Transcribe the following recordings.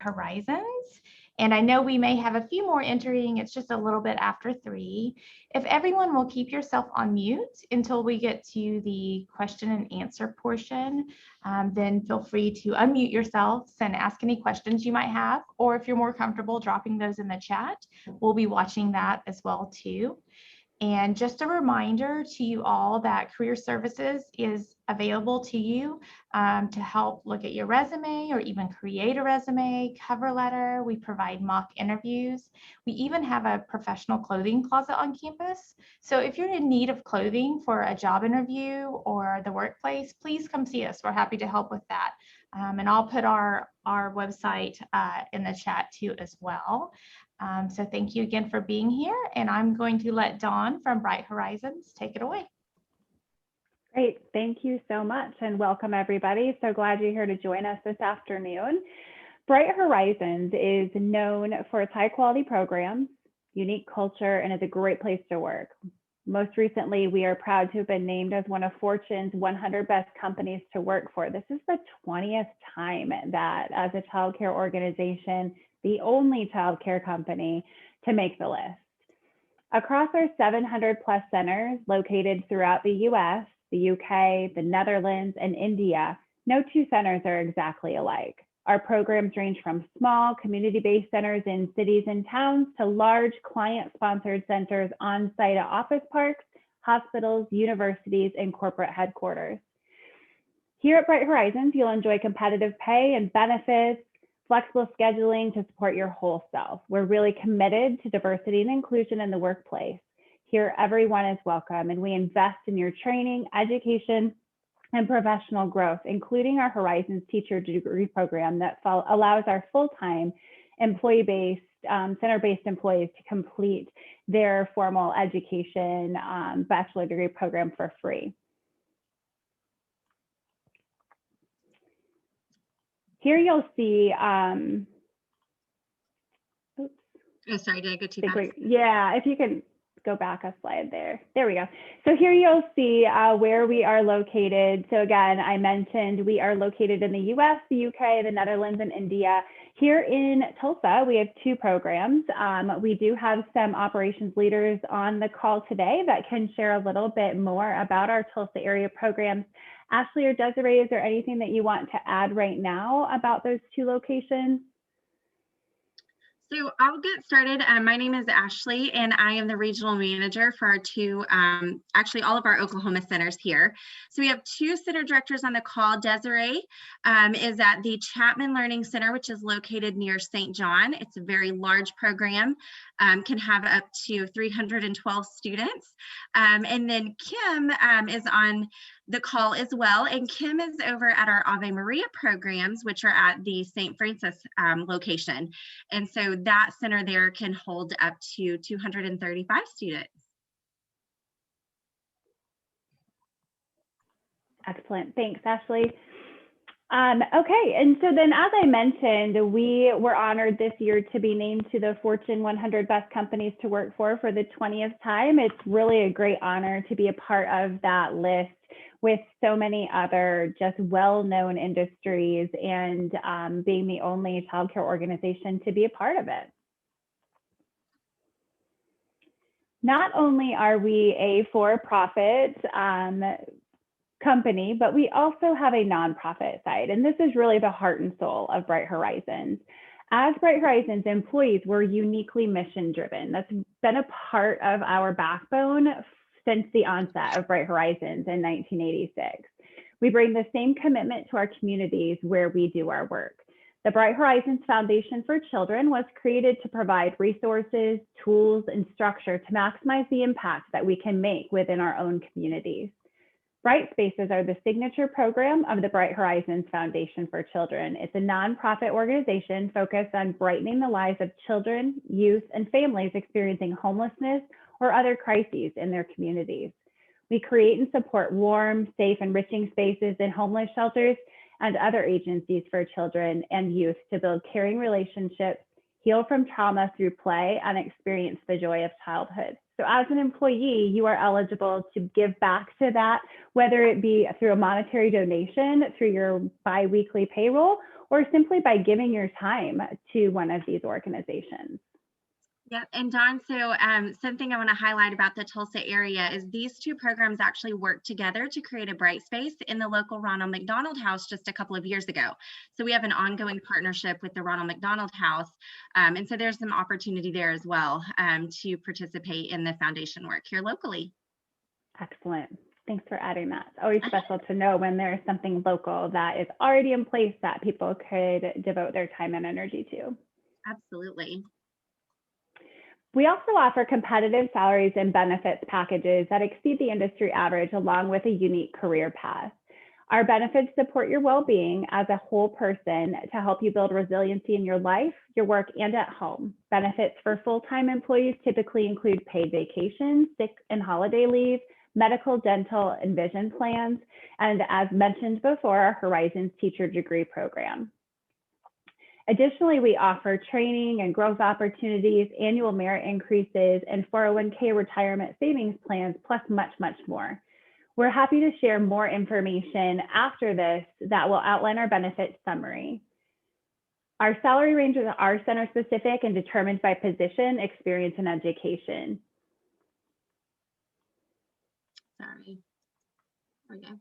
Horizons. And I know we may have a few more entering. It's just a little bit after 3. If everyone will keep yourself on mute until we get to the question and answer portion, then feel free to unmute yourselves and ask any questions you might have, or if you're more comfortable dropping those in the chat, we'll be watching that as well too. And just a reminder to you all that Career Services is available to you to help look at your resume or even create a resume, cover letter. We provide mock interviews. We even have a professional clothing closet on campus. So if you're in need of clothing for a job interview or the workplace, please come see us. We're happy to help with that. And I'll put our website in the chat too as well. So thank you again for being here, and I'm going to let Dawn from Bright Horizons take it away. Great, thank you so much, and welcome everybody. So glad you're here to join us this afternoon. Bright Horizons is known for its high quality programs, unique culture, and is a great place to work. Most recently, we are proud to have been named as one of Fortune's 100 best companies to work for. This is the 20th time that as a childcare organization, the only childcare company to make the list. Across our 700 plus centers located throughout the US, the UK, the Netherlands, and India, no two centers are exactly alike. Our programs range from small community-based centers in cities and towns to large client-sponsored centers on-site at office parks, hospitals, universities, and corporate headquarters. Here at Bright Horizons, you'll enjoy competitive pay and benefits, flexible scheduling to support your whole self. We're really committed to diversity and inclusion in the workplace. Here, everyone is welcome, and we invest in your training, education, and professional growth, including our Horizons Teacher Degree Program that allows our full-time employee-based, center-based employees to complete their formal education bachelor degree program for free. Here you'll see, oops. Oh, sorry, did I go too fast? Yeah, if you can go back a slide there. There we go. So here you'll see where we are located. So again, I mentioned we are located in the US, the UK, the Netherlands, and India. Here in Tulsa, we have 2 programs. We do have some operations leaders on the call today that can share a little bit more about our Tulsa area programs. Ashley or Desiree, is there anything that you want to add right now about those 2 locations? So I'll get started. My name is Ashley, and I am the regional manager for our 2, actually all of our Oklahoma centers here. So we have 2 center directors on the call. Desiree is at the Chapman Learning Center, which is located near St. John. It's a very large program, can have up to 312 students. And then Kim is on the call as well. And Kim is over at our Ave Maria programs, which are at the St. Francis location. And so that center there can hold up to 235 students. Excellent, thanks, Ashley. Okay, and so then as I mentioned, we were honored this year to be named to the Fortune 100 Best Companies to Work for the 20th time. It's really a great honor to be a part of that list with so many other just well-known industries and being the only childcare organization to be a part of it. Not only are we a for-profit company, but we also have a nonprofit side, and this is really the heart and soul of Bright Horizons. As Bright Horizons employees, we're uniquely mission-driven. That's been a part of our backbone since the onset of Bright Horizons in 1986. We bring the same commitment to our communities where we do our work. The Bright Horizons Foundation for Children was created to provide resources, tools, and structure to maximize the impact that we can make within our own communities. Bright Spaces are the signature program of the Bright Horizons Foundation for Children. It's a nonprofit organization focused on brightening the lives of children, youth, and families experiencing homelessness or other crises in their communities. We create and support warm, safe, enriching spaces in homeless shelters and other agencies for children and youth to build caring relationships, heal from trauma through play, and experience the joy of childhood. So as an employee, you are eligible to give back to that, whether it be through a monetary donation, through your biweekly payroll, or simply by giving your time to one of these organizations. Yeah, and Dawn, so something I want to highlight about the Tulsa area is these two programs actually worked together to create a bright space in the local Ronald McDonald House just a couple of years ago. So we have an ongoing partnership with the Ronald McDonald House. And so there's some opportunity there as well to participate in the foundation work here locally. Excellent. Thanks for adding that. It's always special to know when there's something local that is already in place that people could devote their time and energy to. Absolutely. We also offer competitive salaries and benefits packages that exceed the industry average, along with a unique career path. Our benefits support your well-being as a whole person to help you build resiliency in your life, your work, and at home. Benefits for full-time employees typically include paid vacation, sick and holiday leave, medical, dental, and vision plans, and as mentioned before, our Horizons Teacher Degree Program. Additionally, we offer training and growth opportunities, annual merit increases, and 401k retirement savings plans, plus much, much more. We're happy to share more information after this that will outline our benefits summary. Our salary ranges are center specific and determined by position, experience, and education. Sorry. There we go.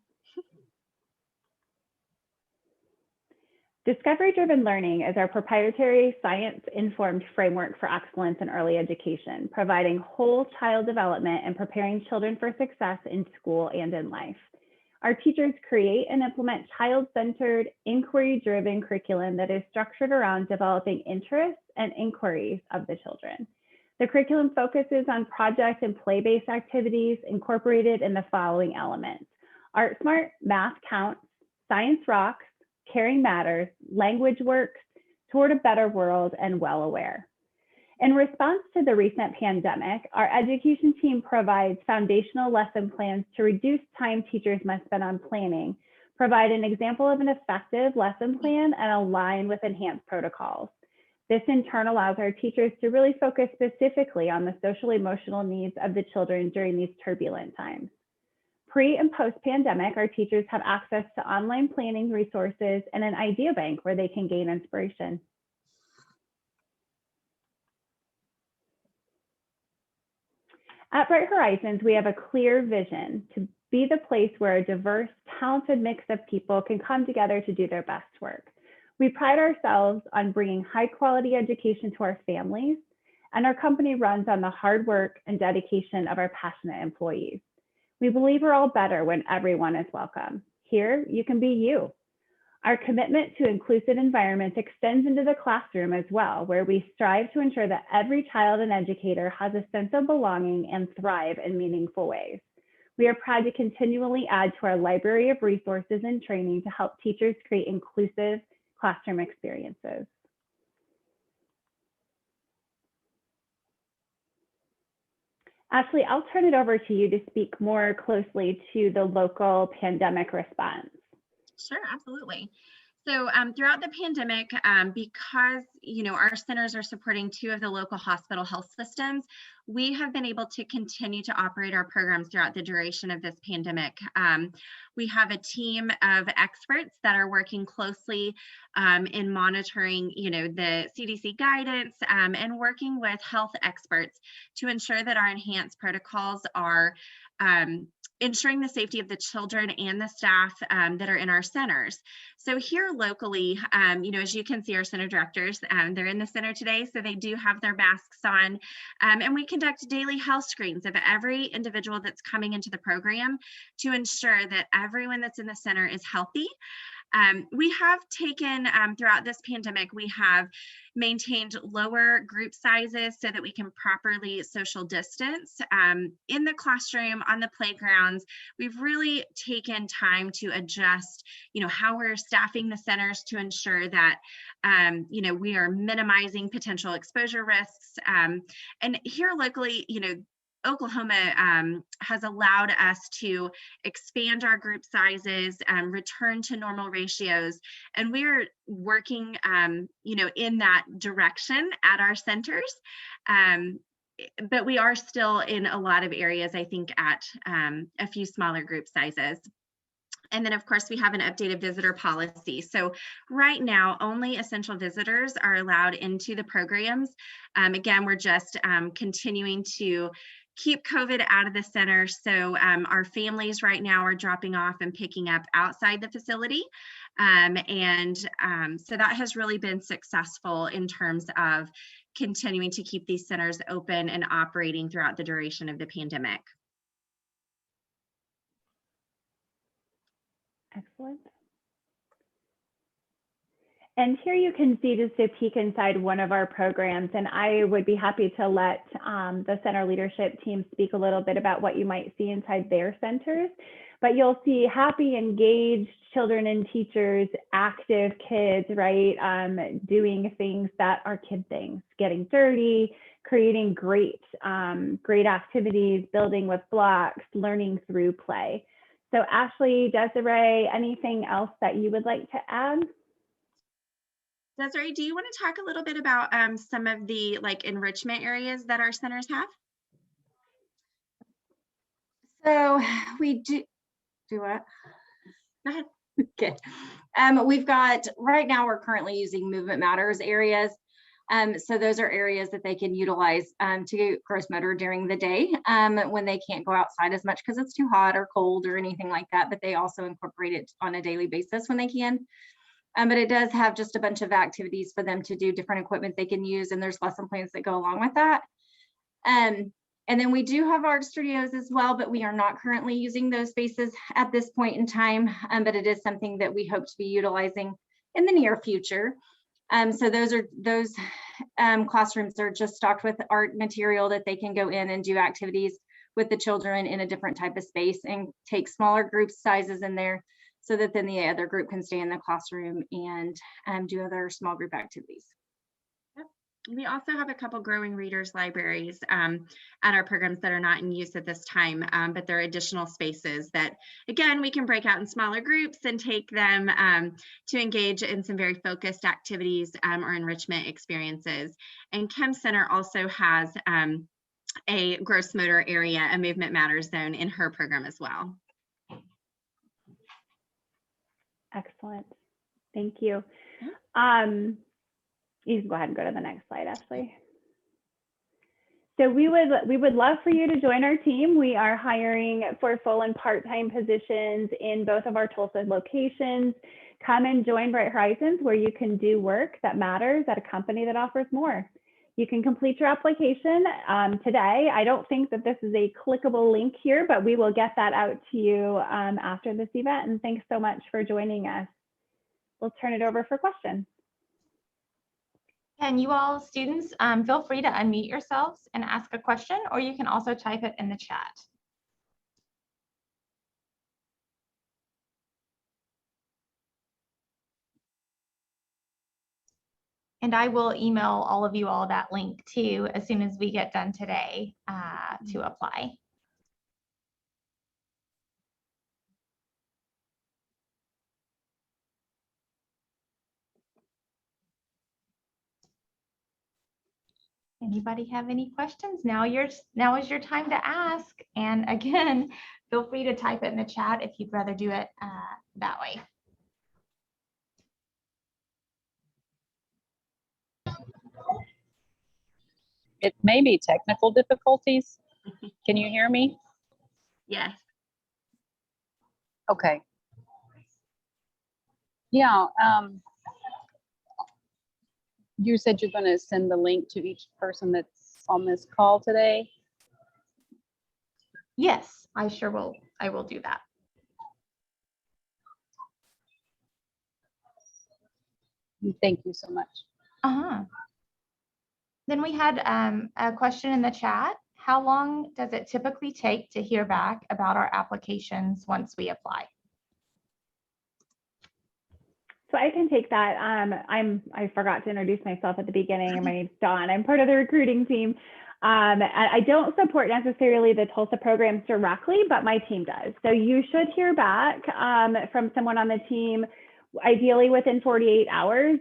Discovery-driven learning is our proprietary science-informed framework for excellence in early education, providing whole child development and preparing children for success in school and in life. Our teachers create and implement child-centered, inquiry-driven curriculum that is structured around developing interests and inquiries of the children. The curriculum focuses on project and play-based activities incorporated in the following elements: Art Smart, Math Counts, Science Rocks, Caring Matters, Language Works, Toward a Better World, and Well Aware. In response to the recent pandemic, our education team provides foundational lesson plans to reduce time teachers must spend on planning, provide an example of an effective lesson plan, and align with enhanced protocols. This in turn allows our teachers to really focus specifically on the social emotional needs of the children during these turbulent times. Pre and post-pandemic, our teachers have access to online planning resources and an idea bank where they can gain inspiration. At Bright Horizons, we have a clear vision to be the place where a diverse, talented mix of people can come together to do their best work. We pride ourselves on bringing high-quality education to our families, and our company runs on the hard work and dedication of our passionate employees. We believe we're all better when everyone is welcome. Here, you can be you. Our commitment to inclusive environments extends into the classroom as well, where we strive to ensure that every child and educator has a sense of belonging and thrive in meaningful ways. We are proud to continually add to our library of resources and training to help teachers create inclusive classroom experiences. Ashley, I'll turn it over to you to speak more closely to the local pandemic response. Sure, absolutely. So throughout the pandemic, because our centers are supporting 2 of the local hospital health systems, we have been able to continue to operate our programs throughout the duration of this pandemic. We have a team of experts that are working closely in monitoring, the CDC guidance and working with health experts to ensure that our enhanced protocols are ensuring the safety of the children and the staff that are in our centers. So here locally, as you can see, our center directors, they're in the center today, so they do have their masks on. And we conduct daily health screens of every individual that's coming into the program to ensure that everyone that's in the center is healthy. We have taken, throughout this pandemic, we have maintained lower group sizes so that we can properly social distance. In the classroom, on the playgrounds, we've really taken time to adjust, how we're staffing the centers to ensure that, we are minimizing potential exposure risks. And here locally, Oklahoma has allowed us to expand our group sizes, return to normal ratios, and we're working, in that direction at our centers. But we are still in a lot of areas, I think, at a few smaller group sizes. And then, of course, we have an updated visitor policy. So right now, only essential visitors are allowed into the programs. Again, we're just continuing to keep COVID out of the center. So our families right now are dropping off and picking up outside the facility. So that has really been successful in terms of continuing to keep these centers open and operating throughout the duration of the pandemic. Excellent. And here you can see just a peek inside one of our programs, and I would be happy to let the center leadership team speak a little bit about what you might see inside their centers. But you'll see happy, engaged children and teachers, active kids, right? Doing things that are kid things, getting dirty, creating great activities, building with blocks, learning through play. So Ashley, Desiree, anything else that you would like to add? Desiree, do you want to talk a little bit about some of the enrichment areas that our centers have? So we do what? Go ahead. Okay. We've got, right now we're currently using Movement Matters areas. So those are areas that they can utilize to get gross motor during the day when they can't go outside as much because it's too hot or cold or anything like that, but they also incorporate it on a daily basis when they can. But it does have just a bunch of activities for them to do, different equipment they can use, and there's lesson plans that go along with that. And then we do have art studios as well, but we are not currently using those spaces at this point in time, but it is something that we hope to be utilizing in the near future. So those classrooms are just stocked with art material that they can go in and do activities with the children in a different type of space and take smaller group sizes in there so that then the other group can stay in the classroom and do other small group activities. Yep. We also have a couple growing readers libraries at our programs that are not in use at this time, but there are additional spaces that, again, we can break out in smaller groups and take them to engage in some very focused activities or enrichment experiences. And Chem Center also has a gross motor area, a Movement Matters zone in her program as well. Excellent. Thank you. You can go ahead and go to the next slide, Ashley. So we would love for you to join our team. We are hiring for full and part-time positions in both of our Tulsa locations. Come and join Bright Horizons, where you can do work that matters at a company that offers more. You can complete your application today. I don't think that this is a clickable link here, but we will get that out to you after this event. And thanks so much for joining us. We'll turn it over for questions. And you all students, feel free to unmute yourselves and ask a question, or you can also type it in the chat. And I will email all of you all that link too as soon as we get done today to apply. Anybody have any questions? Now is your time to ask. And again, feel free to type it in the chat if you'd rather do it that way. It may be technical difficulties. Can you hear me? Yes. Okay. Yeah. You said you're going to send the link to each person that's on this call today? Yes, I sure will. I will do that. Thank you so much. Then we had a question in the chat. How long does it typically take to hear back about our applications once we apply? So I can take that. I forgot to introduce myself at the beginning, and my name's Dawn. I'm part of the recruiting team. I don't support necessarily the Tulsa programs directly, but my team does. So you should hear back from someone on the team, ideally within 48 hours,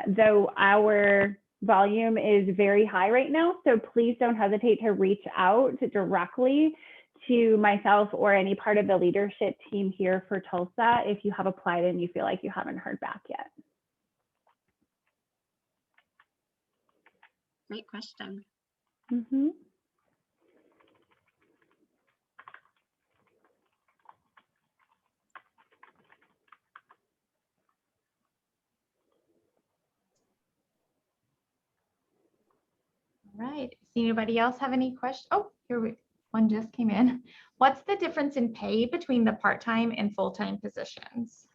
though our volume is very high right now. So please don't hesitate to reach out directly to myself or any part of the leadership team here for Tulsa if you have applied and you feel like you haven't heard back yet. Great question. Mm-hmm. All right. See anybody else have any questions? Oh, one just came in. What's the difference in pay between the part-time and full-time positions?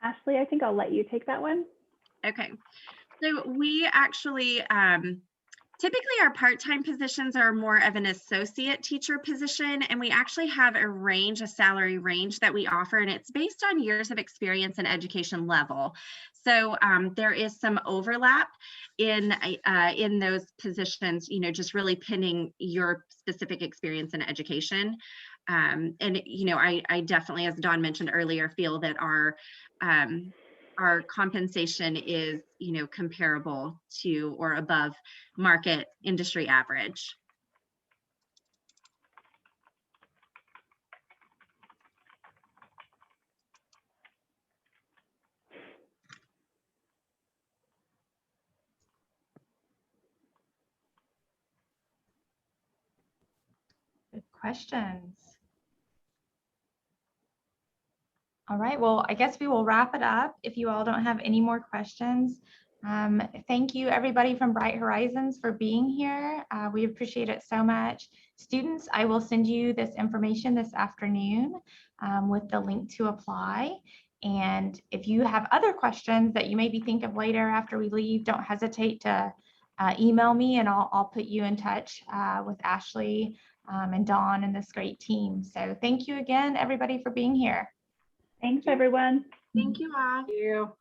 Ashley, I think I'll let you take that one. Okay, so we actually, typically our part-time positions are more of an associate teacher position, and we actually have a range, a salary range that we offer, and it's based on years of experience and education level. So there is some overlap in those positions, you know, just really pinning your specific experience in education. And, you know, I definitely, as Dawn mentioned earlier, feel that our compensation is, you know, comparable to or above market industry average. Good questions. All right, well, I guess we will wrap it up if you all don't have any more questions. Thank you everybody from Bright Horizons for being here. We appreciate it so much. Students, I will send you this information this afternoon with the link to apply. And if you have other questions that you maybe think of later after we leave, don't hesitate to email me and I'll put you in touch with Ashley and Dawn and this great team. So thank you again, everybody, for being here. Thanks, everyone. Thank you all. Thank you.